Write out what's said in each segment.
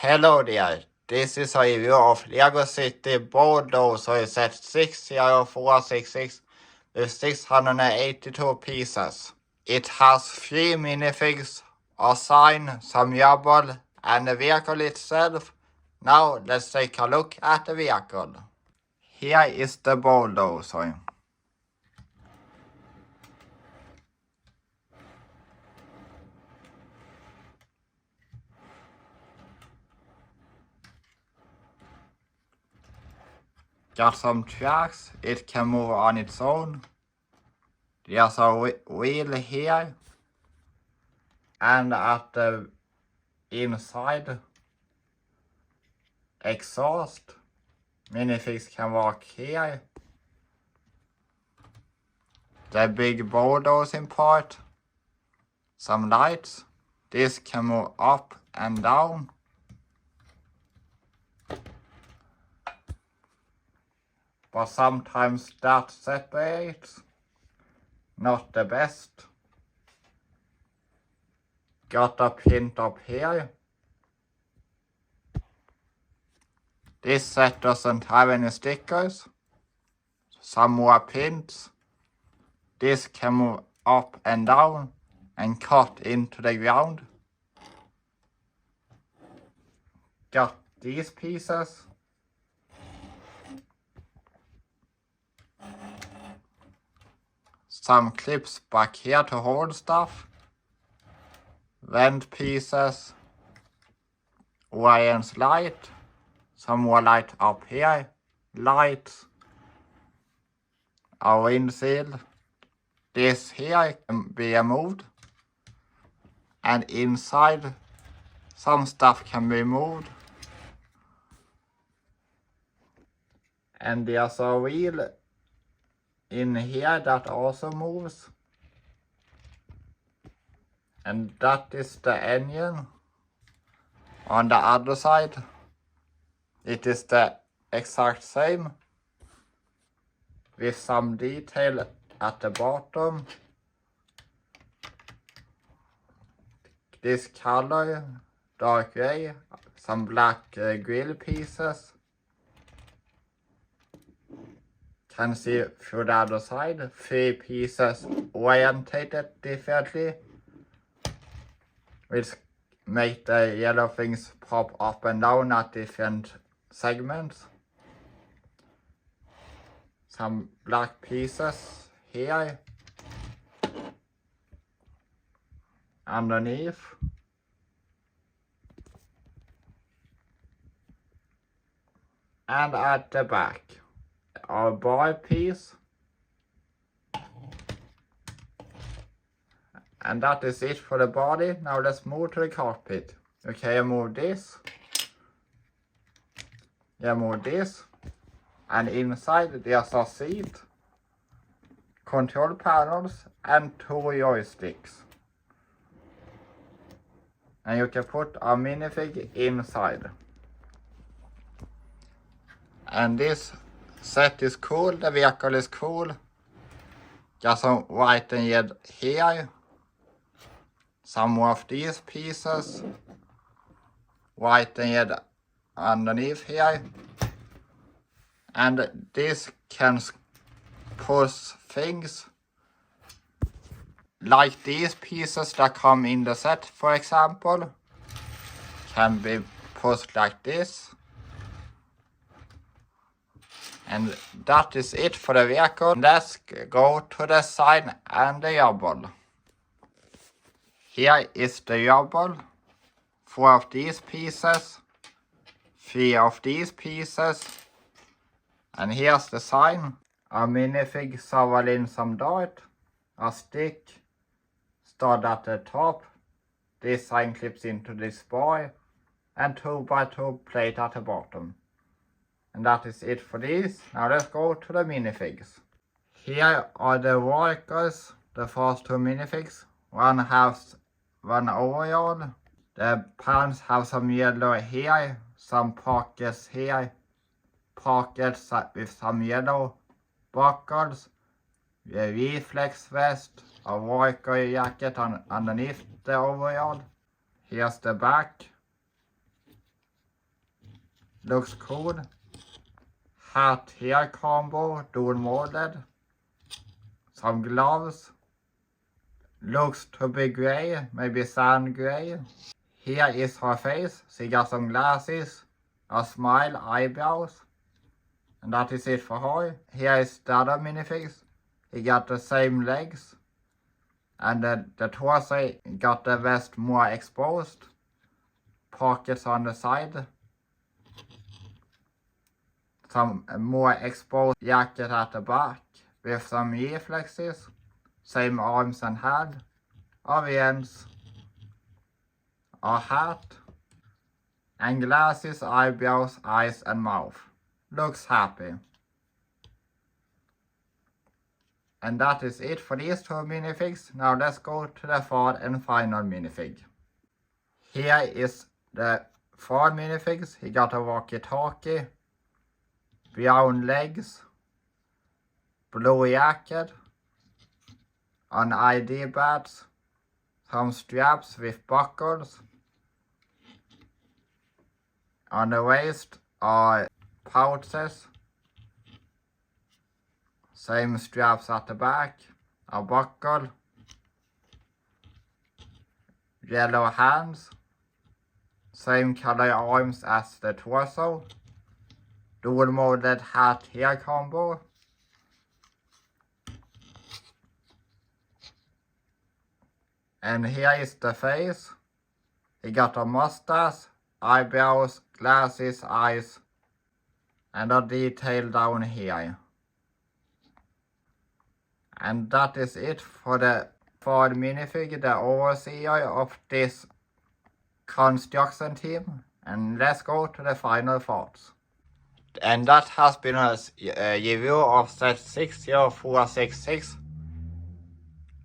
Hello there, this is a review of Lego City Bulldozer set 60466 with 682 pieces. It has 3 minifigs, a sign, some rouble, and the vehicle itself. Now let's take a look at the vehicle. Here is the Bulldozer. Got some tracks, it can move on its own. There's a wheel here, and at the inside, exhaust. Minifigs can walk here. The big bulldozing part. Some lights. This can move up and down. But sometimes that separates. Not the best. Got a pin up here. This set doesn't have any stickers. Some more pins. This can move up and down and cut into the ground. Got these pieces. Some clips back here to hold stuff. Vent pieces. Orion's light. Some more light up here. Lights. A windshield. This here can be moved. And inside some stuff can be moved. And there's a wheel in here that also moves. And that is the engine. On the other side, it is the exact same, with some detail at the bottom. This color, dark gray, some black grill pieces. Can see through the other side, 3 pieces orientated differently, which make the yellow things pop up and down at different segments. Some black pieces here. Underneath. And at the back. Our bar piece. And that is it for the body. Now let's move to the cockpit. Okay, I move this. I move this. And inside there's a seat, control panels, and 2 joysticks. And you can put a minifig inside. And this set is cool, the vehicle is cool. Got some white and red here. Some more of these pieces. White and red underneath here. And this can push things. Like these pieces that come in the set, for example. Can be pushed like this. And that is it for the vehicle. Let's go to the sign and the rouble. Here is the rouble. 4 of these pieces. 3 of these pieces. And here's the sign. A minifig shoveling some dirt. A stick. Stud at the top. This sign clips into this bar. And 2x2 plate at the bottom. And that is it for these. Now let's go to the minifigs. Here are the workers, the first 2 minifigs. One has one overall. The pants have some yellow here, some pockets here. Pockets with some yellow buckles. A reflex vest, a worker jacket underneath the overall. Here's the back. looks cool. Hat hair combo, dual molded. Some gloves. Looks to be gray, maybe sand gray. Here is her face. She got some glasses, a smile, eyebrows. And that is it for her. Here is the other minifigs. He got the same legs. And the torso got the vest more exposed. Pockets on the side. Some more exposed jacket at the back with some reflexes. Same arms and head. Audience. A hat. And glasses, eyebrows, eyes and mouth. Looks happy. And that is it for these two minifigs. Now let's go to the third and final minifig. Here is the third minifigs. He got a walkie-talkie. Brown legs. Blue jacket. An ID badge. Some straps with buckles. On the waist are pouches. Same straps at the back. A buckle. Yellow hands. Same color arms as the torso. Dual molded hat hair combo. And here is the face. He got a mustache, eyebrows, glasses, eyes, and a detail down here. And that is it for the third minifig, the Oversear of this construction team. And let's go to the final thoughts. And that has been a review of set 60466.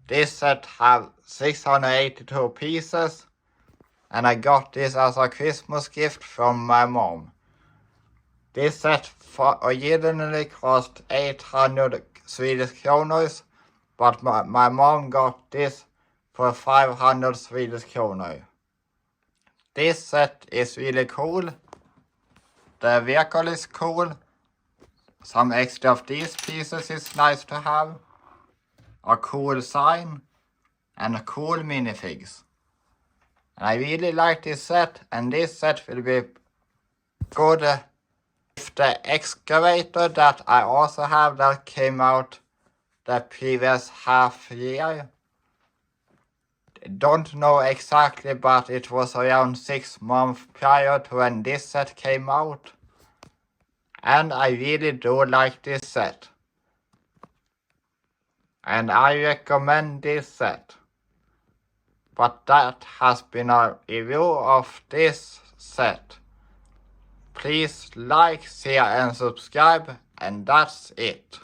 This set have 682 pieces. And I got this as a Christmas gift from my mom. This set originally cost 800 Swedish kronor, but my mom got this for 500 Swedish kronor. This set is really cool. The vehicle is cool. Some extra of these pieces is nice to have. A cool sign and a cool minifigs. And I really like this set, and this set will be good with the excavator that I also have that came out the previous half year. Don't know exactly, but it was around 6 months prior to when this set came out. And I really do like this set. And I recommend this set. But that has been a review of this set. Please like, share and subscribe, and that's it.